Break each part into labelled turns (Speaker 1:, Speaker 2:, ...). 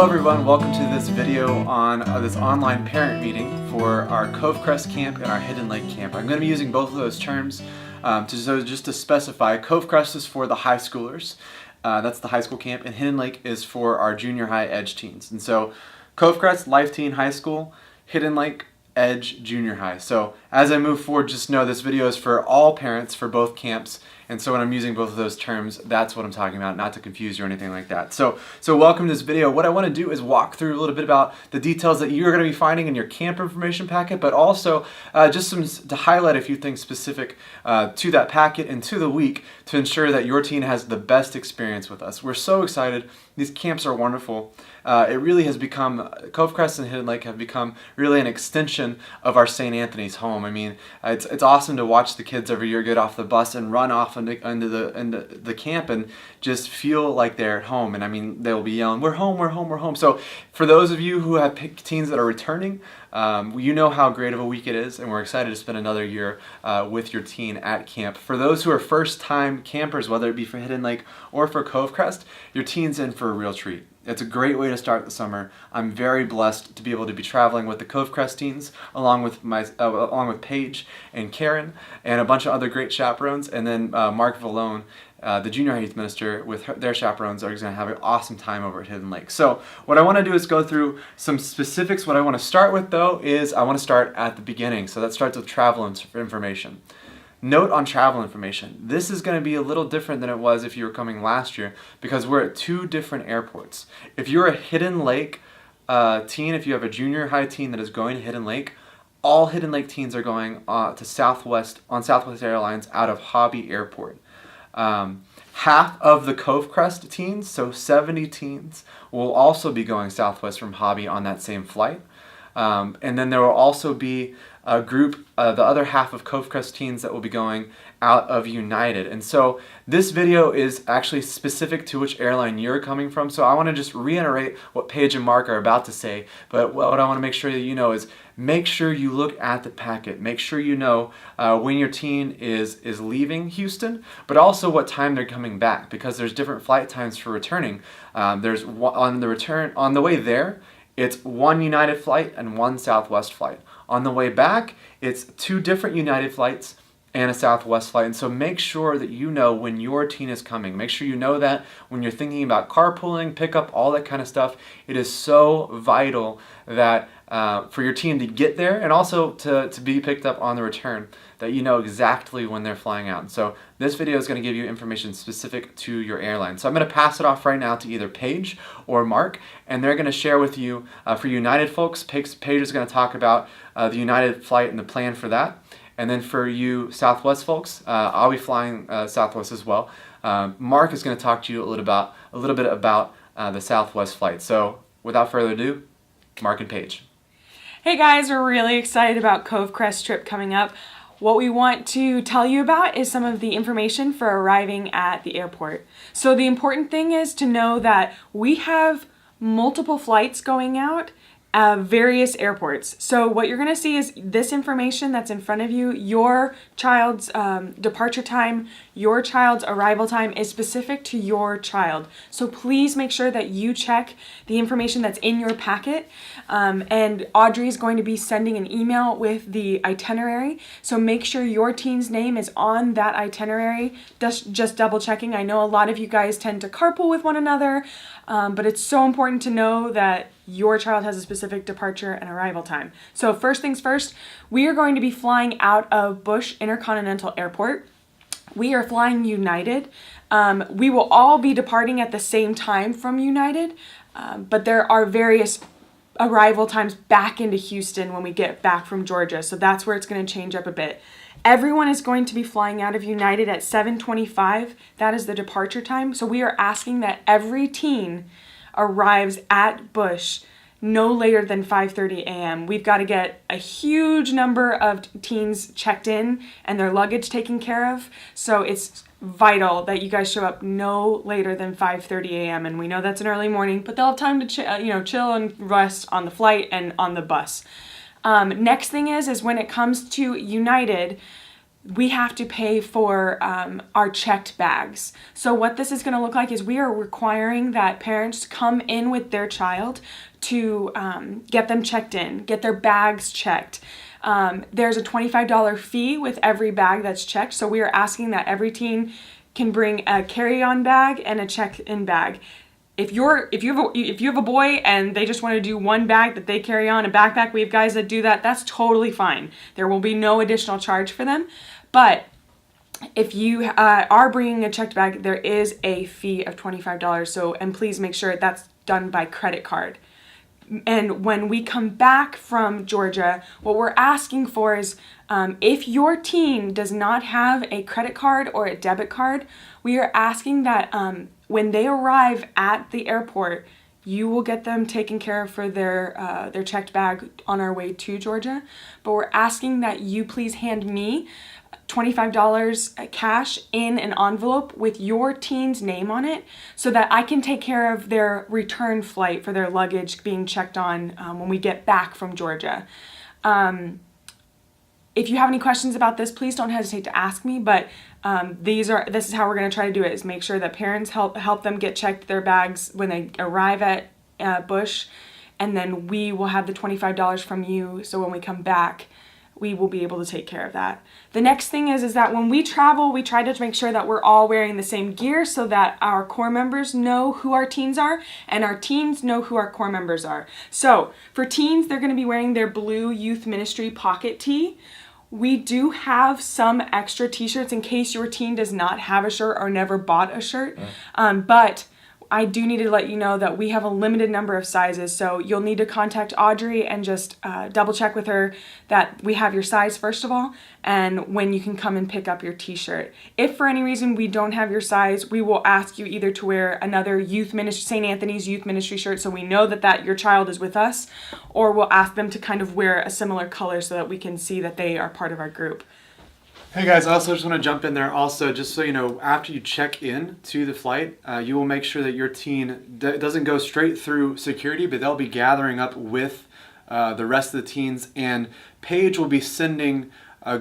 Speaker 1: Hello everyone, welcome to this video on this online parent meeting for our Covecrest camp and our Hidden Lake camp. I'm going to be using both of those terms just to specify. Covecrest is for the high schoolers, that's the high school camp, and Hidden Lake is for our junior high edge teens. And so Covecrest, Life Teen High School, Hidden Lake, Edge, Junior High. So as I move forward, just know this video is for all parents for both camps, and so when I'm using both of those terms, that's what I'm talking about, not to confuse you or anything like that. So welcome to this video. What I want to do is walk through a little bit about the details that you're going to be finding in your camp information packet, but also to highlight a few things specific to that packet and to the week to ensure that your teen has the best experience with us. We're so excited. These camps are wonderful. It really has become, Covecrest and Hidden Lake have become really an extension of our St. Anthony's home. I mean, it's awesome to watch the kids every year get off the bus and run off into the camp and just feel like they're at home. And I mean, they'll be yelling, "We're home, we're home, we're home." So for those of you who have teens that are returning, you know how great of a week it is, and we're excited to spend another year with your teen at camp. For those who are first-time campers, whether it be for Hidden Lake or for Covecrest, your teen's in for a real treat. It's a great way to start the summer. I'm very blessed to be able to be traveling with the Covecrest teens, along with Paige and Karen, and a bunch of other great chaperones, and then Mark Vallone, the junior high youth minister, with their chaperones, are going to have an awesome time over at Hidden Lake. So what I want to do is go through some specifics. What I want to start with, though, is I want to start at the beginning. So that starts with travel information. Note on travel information, this is going to be a little different than it was if you were coming last year, because we're at two different airports. If you're a Hidden Lake teen, if you have a junior high teen that is going to Hidden Lake, all Hidden Lake teens are going to Southwest Airlines out of Hobby Airport. Half of the Covecrest teens, so 70 teens, will also be going Southwest from Hobby on that same flight. And then there will also be a group, the other half of Covecrest teens, that will be going out of United. And so this video is actually specific to which airline you're coming from. So I want to just reiterate what Paige and Mark are about to say, but what I want to make sure that you know is make sure you look at the packet. Make sure you know when your teen is leaving Houston, but also what time they're coming back, because there's different flight times for returning. On the way there, it's one United flight and one Southwest flight. On the way back, it's two different United flights and a Southwest flight. And so make sure that you know when your teen is coming. Make sure you know that when you're thinking about carpooling, pickup, all that kind of stuff. It is so vital that for your teen to get there and also to be picked up on the return, that you know exactly when they're flying out. And so this video is going to give you information specific to your airline. So I'm going to pass it off right now to either Paige or Mark, and they're going to share with you, for United folks, Paige is going to talk about the United flight and the plan for that. And then for you Southwest folks, I'll be flying Southwest as well. Mark is going to talk to you a little bit about the Southwest flight. So without further ado, Mark and Paige.
Speaker 2: Hey guys, we're really excited about Covecrest trip coming up. What we want to tell you about is some of the information for arriving at the airport. So the important thing is to know that we have multiple flights going out various airports. So what you're going to see is this information that's in front of you. Your child's departure time, your child's arrival time is specific to your child. So please make sure that you check the information that's in your packet. And Audrey is going to be sending an email with the itinerary. So make sure your teen's name is on that itinerary. Just double checking. I know a lot of you guys tend to carpool with one another, but it's so important to know that your child has a specific departure and arrival time. So first things first, we are going to be flying out of Bush Intercontinental Airport. We are flying United. We will all be departing at the same time from United, but there are various arrival times back into Houston when we get back from Georgia. So that's where it's going to change up a bit. Everyone is going to be flying out of United at 7:25. That is the departure time. So we are asking that every teen arrives at Bush no later than 5:30 a.m. We've got to get a huge number of teens checked in and their luggage taken care of. So it's vital that you guys show up no later than 5:30 a.m. And we know that's an early morning, but they'll have time to chill and rest on the flight and on the bus. Next thing is when it comes to United, we have to pay for our checked bags. So what this is going to look like is we are requiring that parents come in with their child to get them checked in, get their bags checked. There's a $25 fee with every bag that's checked. So we are asking that every teen can bring a carry-on bag and a check-in bag. If you have a boy and they just want to do one bag that they carry on, a backpack, we have guys that do that, that's totally fine. There will be no additional charge for them. But if you are bringing a checked bag, there is a fee of $25. So, and please make sure that's done by credit card. And when we come back from Georgia, what we're asking for is if your teen does not have a credit card or a debit card, we are asking that when they arrive at the airport, you will get them taken care of for their checked bag on our way to Georgia. But we're asking that you please hand me $25 cash in an envelope with your teen's name on it so that I can take care of their return flight for their luggage being checked on when we get back from Georgia. If you have any questions about this, please don't hesitate to ask me, but this is how we're going to try to do it, is make sure that parents help them get checked their bags when they arrive at Bush, and then we will have the $25 from you, so when we come back, we will be able to take care of that. The next thing is that when we travel, we try to make sure that we're all wearing the same gear so that our core members know who our teens are and our teens know who our core members are. So for teens, they're going to be wearing their blue youth ministry pocket tee. We do have some extra t-shirts in case your teen does not have a shirt or never bought a shirt. But I do need to let you know that we have a limited number of sizes, so you'll need to contact Audrey and just double check with her that we have your size first of all, and when you can come and pick up your t-shirt. If for any reason we don't have your size, we will ask you either to wear another St. Anthony's Youth Ministry shirt so we know that your child is with us, or we'll ask them to kind of wear a similar color so that we can see that they are part of our group.
Speaker 1: Hey guys, I also just want to jump in there also, just so you know, after you check in to the flight, you will make sure that your teen doesn't go straight through security, but they'll be gathering up with the rest of the teens, and Paige will be sending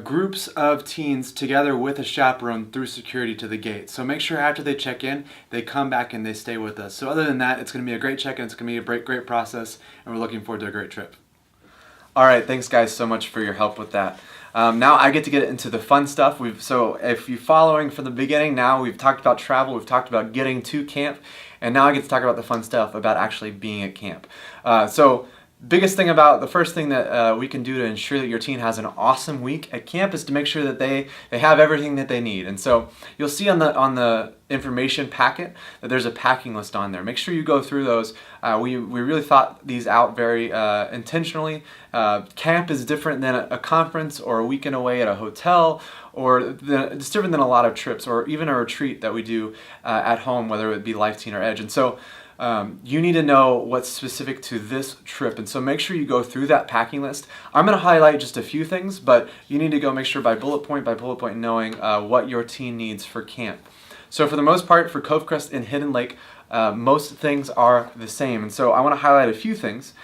Speaker 1: groups of teens together with a chaperone through security to the gate. So make sure after they check in, they come back and they stay with us. So other than that, it's going to be a great check-in, it's going to be a great process, and we're looking forward to a great trip. All right, thanks guys so much for your help with that. Now I get to get into the fun stuff. So if you're following from the beginning, now we've talked about travel, we've talked about getting to camp, and now I get to talk about the fun stuff about actually being at camp. So the first thing that we can do to ensure that your teen has an awesome week at camp is to make sure that they have everything that they need. And so you'll see on the information packet that there's a packing list on there. Make sure you go through those. We really thought these out very intentionally. Camp is different than a conference or a weekend away at a hotel, or it's different than a lot of trips or even a retreat that we do at home, whether it be Life Teen or Edge. And so you need to know what's specific to this trip, and so make sure you go through that packing list. I'm going to highlight just a few things, but you need to go make sure by bullet point knowing what your teen needs for camp. So for the most part, for Covecrest and Hidden Lake, most things are the same, and so I want to highlight a few things.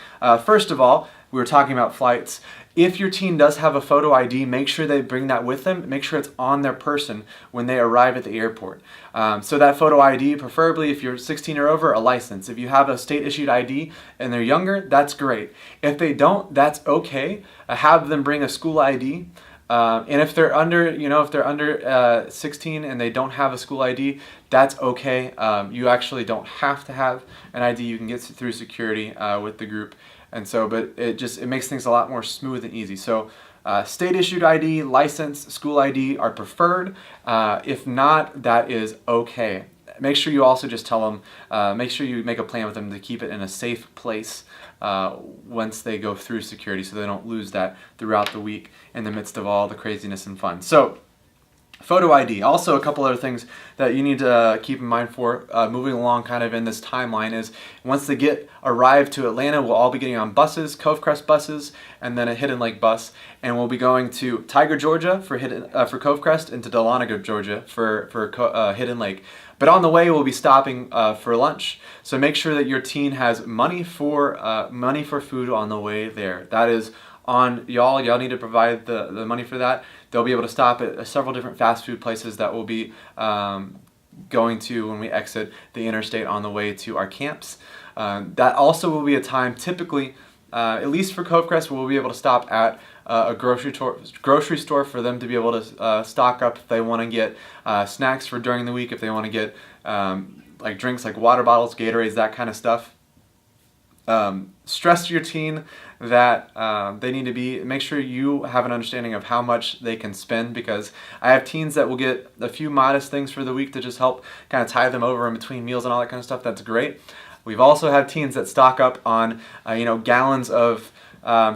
Speaker 1: First of all, we were talking about flights. If your teen does have a photo ID, make sure they bring that with them. Make sure it's on their person when they arrive at the airport. So that photo ID, preferably if you're 16 or over, a license. If you have a state-issued ID and they're younger, that's great. If they don't, that's okay. Have them bring a school ID. And if they're under 16 and they don't have a school ID, that's okay. You actually don't have to have an ID. You can get through security with the group. And so, but it makes things a lot more smooth and easy. So state-issued ID, license, school ID are preferred. If not, that is okay. Make sure you also just tell them, make sure you make a plan with them to keep it in a safe place once they go through security, so they don't lose that throughout the week in the midst of all the craziness and fun. So photo ID. Also, a couple other things that you need to keep in mind for moving along kind of in this timeline is once they arrive to Atlanta, we'll all be getting on buses, Covecrest buses, and then a Hidden Lake bus, and we'll be going to Tiger, Georgia for Covecrest, and to Dahlonega, Georgia for Hidden Lake. But on the way, we'll be stopping for lunch. So make sure that your teen has money for food on the way there. That is on y'all. Y'all need to provide the money for that. they'll be able to stop at several different fast food places that will be going to when we exit the interstate on the way to our camps. That also will be a time typically, at least for Covecrest, we'll be able to stop at a grocery store for them to be able to stock up if they want to get snacks for during the week, if they want to get like drinks like water bottles, Gatorades, that kind of stuff. Stress to your teen that they need to make sure you have an understanding of how much they can spend, because I have teens that will get a few modest things for the week to just help kind of tide them over in between meals and all that kind of stuff. That's great. We've also had teens that stock up on gallons of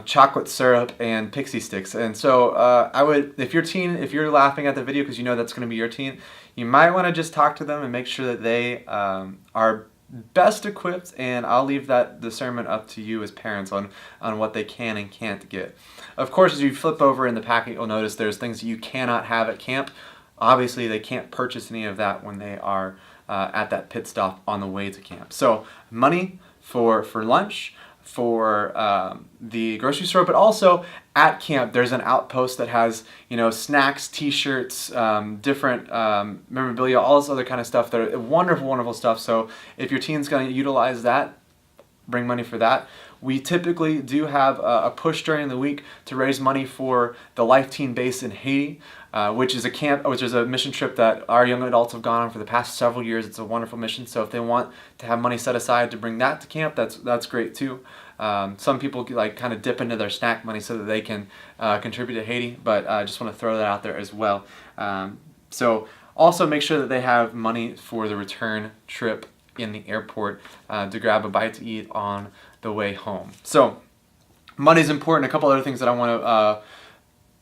Speaker 1: chocolate syrup and pixie sticks. And so I would, if you're laughing at the video because you know that's going to be your teen, you might want to just talk to them and make sure that they are best equipped, and I'll leave that discernment up to you as parents on what they can and can't get. Of course, as you flip over in the packet, you'll notice there's things that you cannot have at camp. Obviously, they can't purchase any of that when they are at that pit stop on the way to camp. So money for lunch, for the grocery store, but also at camp there's an outpost that has snacks, t-shirts, different memorabilia, all this other kind of stuff. That are wonderful stuff. So if your teen's going to utilize that, bring money for that. We typically do have a push during the week to raise money for the Life Teen base in Haiti, which is a mission trip that our young adults have gone on for the past several years. It's a wonderful mission. So if they want to have money set aside to bring that to camp, that's great too. Some people kind of dip into their snack money so that they can contribute to Haiti, but I just want to throw that out there as well. So also make sure that they have money for the return trip in the airport to grab a bite to eat on the way home. So money is important. A couple other things that I want to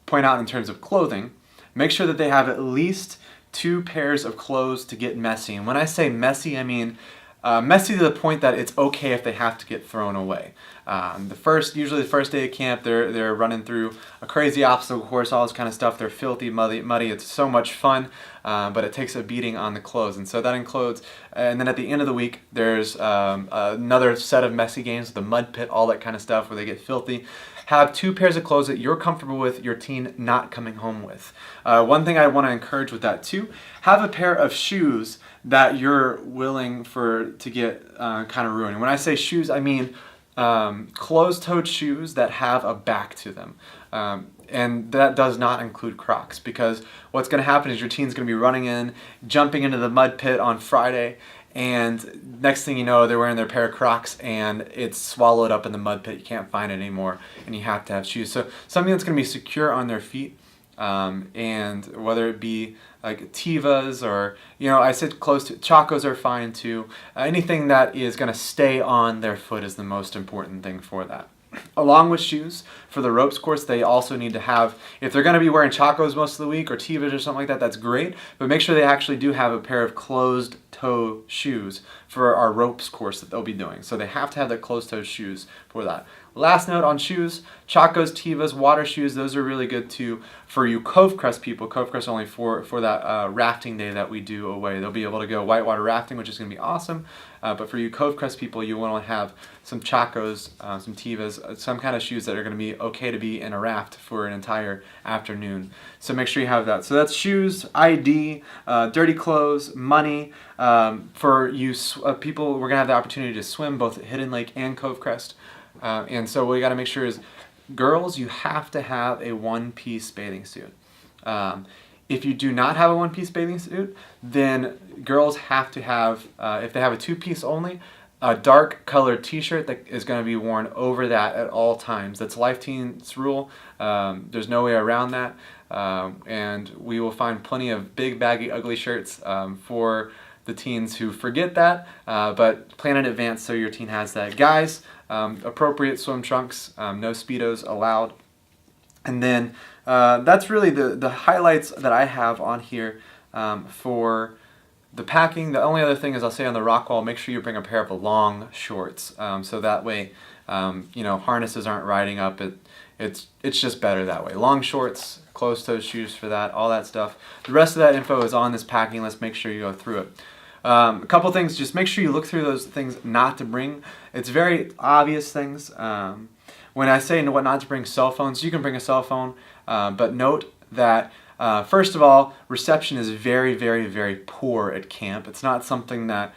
Speaker 1: point out in terms of clothing. Make sure that they have at least 2 pairs of clothes to get messy. And when I say messy, I mean messy to the point that it's okay if they have to get thrown away. Usually the first day of camp, they're running through a crazy obstacle course, all this kind of stuff. They're filthy, muddy. It's so much fun, but it takes a beating on the clothes. And so that includes, and then at the end of the week, there's another set of messy games, the mud pit, all that kind of stuff where they get filthy. Have 2 pairs of clothes that you're comfortable with your teen not coming home with. One thing I want to encourage with that too, have a pair of shoes that you're willing to get kind of ruined. When I say shoes, I mean closed-toed shoes that have a back to them. And that does not include Crocs, because what's going to happen is your teen's going to be running in, jumping into the mud pit on Friday, and next thing you know, they're wearing their pair of Crocs and it's swallowed up in the mud pit. You can't find it anymore, and you have to have shoes. So something that's going to be secure on their feet, and whether it be like Tevas or, I said close to Chacos are fine too. Anything that is going to stay on their foot is the most important thing for that. Along with shoes, for the ropes course, they also need to have, if they're going to be wearing Chacos most of the week or Tevas or something like that, that's great, but make sure they actually do have a pair of closed-toe shoes for our ropes course that they'll be doing. So they have to have their closed-toe shoes for that. Last note on shoes, Chacos, Tevas, water shoes, those are really good too for you Covecrest people. Covecrest only for that rafting day that we do away. They'll be able to go whitewater rafting, which is going to be awesome. But for you Covecrest people, you want to have some Chacos, some Tevas, some kind of shoes that are going to be okay to be in a raft for an entire afternoon. So make sure you have that. So that's shoes, ID, dirty clothes, money. For you people, we're going to have the opportunity to swim both at Hidden Lake and Covecrest. And so what you got to make sure is, girls, you have to have a one-piece bathing suit. If you do not have a one-piece bathing suit, then girls have to have, if they have a 2-piece only, a dark colored t-shirt that is going to be worn over that at all times. That's Life Teen's rule. There's no way around that. And we will find plenty of big, baggy, ugly shirts for the teens who forget that, but plan in advance so your teen has that. Guys, appropriate swim trunks, no Speedos allowed. And then that's really the highlights that I have on here for the packing. The only other thing is I'll say on the rock wall, make sure you bring a pair of long shorts, so that way harnesses aren't riding up. It's just better that way. Long shorts, closed-toe shoes for that, all that stuff. The rest of that info is on this packing list. Make sure you go through it. A couple things, just make sure you look through those things not to bring. It's very obvious things. When I say what not to bring, cell phones, you can bring a cell phone, but note that first of all, reception is very, very, very poor at camp. It's not something that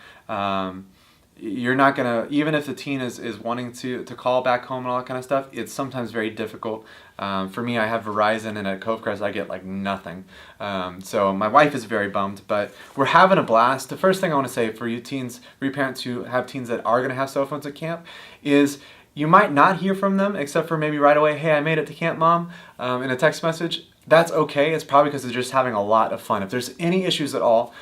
Speaker 1: you're not gonna, even if the teen is wanting to call back home and all that kind of stuff, it's sometimes very difficult. For me, I have Verizon, and at Covecrest I get like nothing. So my wife is very bummed, but we're having a blast. The first thing I want to say for you teens, for you parents who have teens that are gonna have cell phones at camp, is you might not hear from them except for maybe right away, hey, I made it to camp, Mom, in a text message. That's okay. It's probably because they're just having a lot of fun. If there's any issues at all,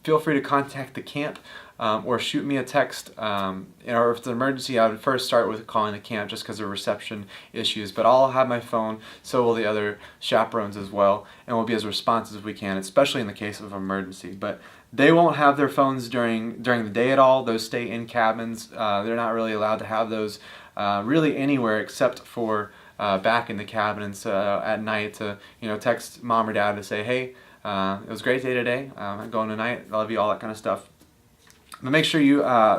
Speaker 1: feel free to contact the camp or shoot me a text. Or if it's an emergency, I would first start with calling the camp just because of reception issues. But I'll have my phone, so will the other chaperones as well, and we'll be as responsive as we can, especially in the case of emergency. But they won't have their phones during the day at all. Those stay in cabins. They're not really allowed to have those really anywhere except for back in the cabins at night to text mom or dad to say, hey, it was a great day today. I'm going tonight. I love you, all that kind of stuff. But make sure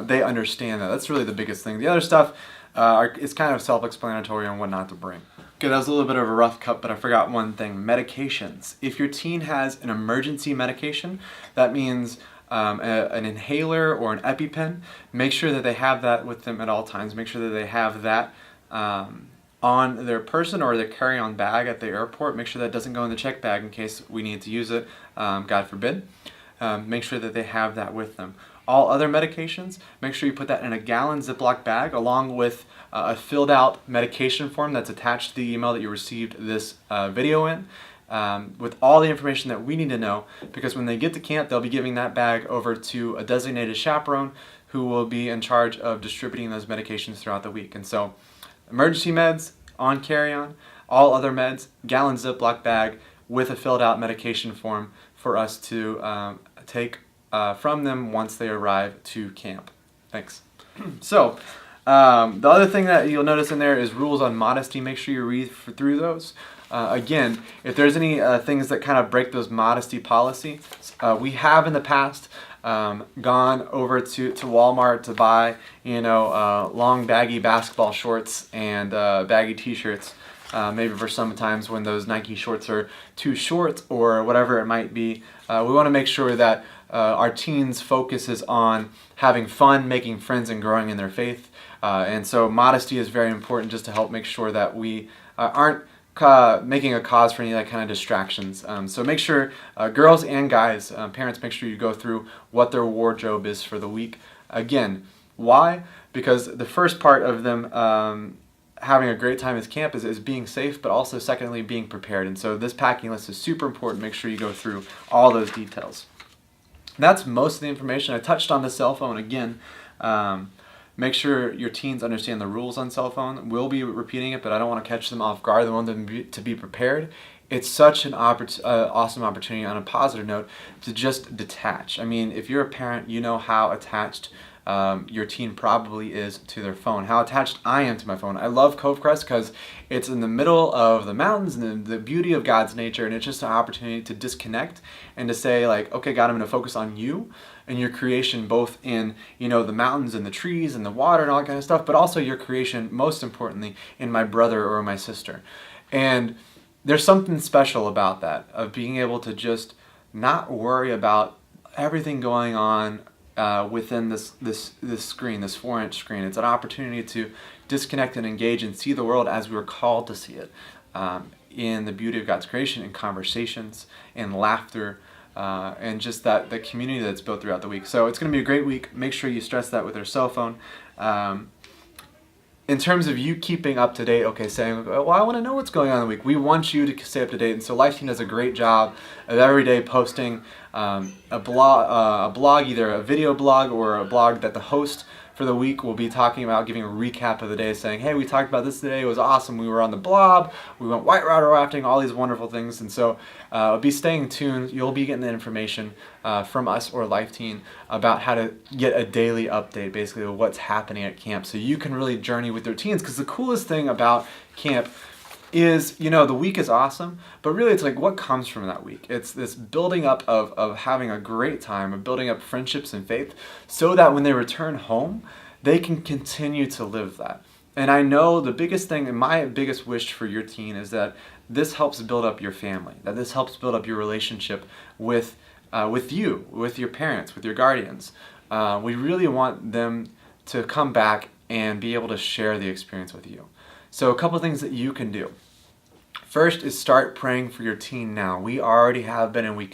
Speaker 1: they understand that. That's really the biggest thing. The other stuff is kind of self-explanatory on what not to bring. Okay, that was a little bit of a rough cut, but I forgot one thing. Medications. If your teen has an emergency medication, that means an inhaler or an EpiPen, make sure that they have that with them at all times. Make sure that they have that on their person or their carry-on bag at the airport. Make sure that doesn't go in the check bag in case we need to use it, God forbid. Make sure that they have that with them. All other medications, make sure you put that in a gallon Ziploc bag along with a filled out medication form that's attached to the email that you received this video in, with all the information that we need to know, because when they get to camp, they'll be giving that bag over to a designated chaperone who will be in charge of distributing those medications throughout the week. And so emergency meds on carry-on, all other meds, gallon Ziploc bag with a filled out medication form for us to take from them once they arrive to camp. Thanks. So, the other thing that you'll notice in there is rules on modesty. Make sure you read through those. Again, if there's any things that kind of break those modesty policies, we have in the past gone over to Walmart to buy, long baggy basketball shorts and baggy t-shirts. Maybe for some times when those Nike shorts are too short or whatever it might be. We want to make sure that our teens' focus is on having fun, making friends, and growing in their faith. And so modesty is very important just to help make sure that we aren't making a cause for any of that kind of distractions. So make sure, girls and guys, parents, make sure you go through what their wardrobe is for the week. Again, why? Because the first part of them having a great time at camp is being safe, but also secondly being prepared. And so this packing list is super important. Make sure you go through all those details. That's most of the information. I touched on the cell phone again. Make sure your teens understand the rules on cell phone. We'll be repeating it, but I don't want to catch them off guard. I want them to be prepared. It's such an awesome opportunity on a positive note to just detach. I mean, if you're a parent, you know how attached your teen probably is to their phone, how attached I am to my phone. I love Covecrest because it's in the middle of the mountains and the beauty of God's nature, and it's just an opportunity to disconnect and to say, like, okay, God, I'm going to focus on you and your creation, both in the mountains and the trees and the water and all that kind of stuff, but also your creation, most importantly, in my brother or my sister. And there's something special about that, of being able to just not worry about everything going on within this screen, this 4-inch screen. It's an opportunity to disconnect and engage and see the world as we were called to see it, in the beauty of God's creation, in conversations, in laughter, and just the community that's built throughout the week. So it's going to be a great week. Make sure you stress that with your cell phone. In terms of you keeping up to date, saying, well, I want to know what's going on in the week. We want you to stay up to date. And so Life Team does a great job of every day posting a blog, either a video blog or a blog that the host for the week will be talking about, giving a recap of the day, saying, hey, we talked about this today. It was awesome. We were on the blob. We went whitewater rafting, all these wonderful things. And so be staying tuned. You'll be getting the information from us or Life Team about how to get a daily update, basically, of what's happening at camp, so you can really journey with your teens. Because the coolest thing about camp is, the week is awesome, but really it's like what comes from that week. It's this building up of having a great time, of building up friendships and faith, so that when they return home, they can continue to live that. And I know the biggest thing, and my biggest wish for your teen is that this helps build up your family, that this helps build up your relationship with you, with your parents, with your guardians. We really want them to come back and be able to share the experience with you. So a couple things that you can do. First is start praying for your teen now. We already have been, and we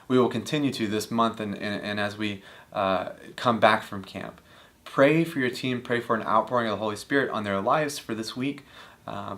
Speaker 1: will continue to this month and as we come back from camp. Pray for your teen. Pray for an outpouring of the Holy Spirit on their lives for this week.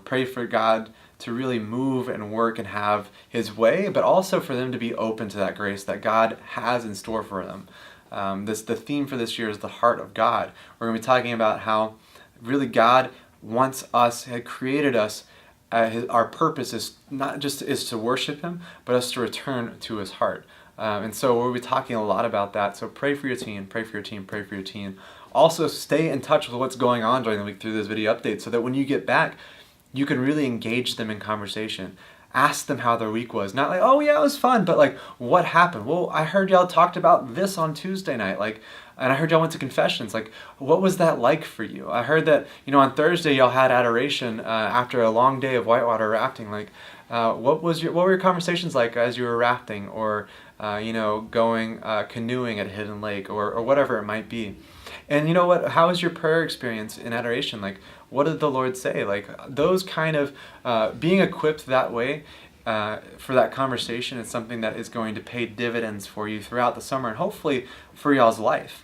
Speaker 1: Pray for God to really move and work and have His way, but also for them to be open to that grace that God has in store for them. The theme for this year is the heart of God. We're going to be talking about how really God wants us, had created us. Our purpose is not just is to worship Him, but us to return to His heart. And so we'll be talking a lot about that. So pray for your teen, pray for your teen, pray for your teen. Also stay in touch with what's going on during the week through this video update so that when you get back, you can really engage them in conversation. Ask them how their week was. Not like, oh yeah, it was fun, but like, what happened? Well, I heard y'all talked about this on Tuesday night. And I heard y'all went to confessions. Like, what was that like for you? I heard that, on Thursday y'all had adoration after a long day of whitewater rafting. Like, what were your conversations like as you were rafting, or going canoeing at Hidden Lake, or whatever it might be. And you know what? How was your prayer experience in adoration? Like, what did the Lord say? Like, those kind of being equipped that way for that conversation is something that is going to pay dividends for you throughout the summer and hopefully for y'all's life.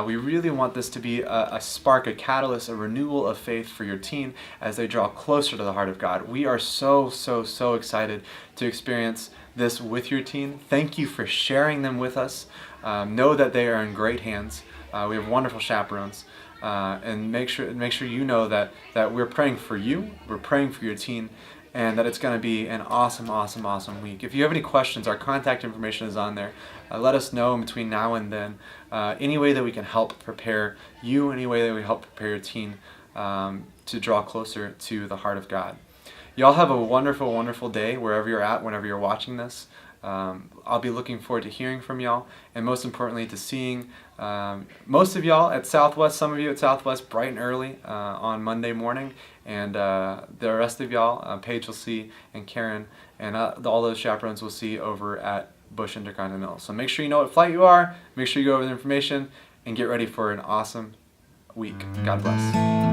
Speaker 1: We really want this to be a spark, a catalyst, a renewal of faith for your teen as they draw closer to the heart of God. We are so excited to experience this with your teen. Thank you for sharing them with us. Know that they are in great hands. We have wonderful chaperones. And make sure you know that we're praying for you, we're praying for your teen, and that it's going to be an awesome week. If you have any questions, our contact information is on there. Let us know in between now and then. Any way that we can help prepare you, any way that we help prepare your teen to draw closer to the heart of God. Y'all have a wonderful day wherever you're at, whenever you're watching this. I'll be looking forward to hearing from y'all, and most importantly to seeing most of y'all at Southwest, some of you at Southwest bright and early on Monday morning, and the rest of y'all, Paige will see, and Karen, and all those chaperones will see over at Bush Intercontinental. So make sure you know what flight you are, make sure you go over the information, and get ready for an awesome week. God bless.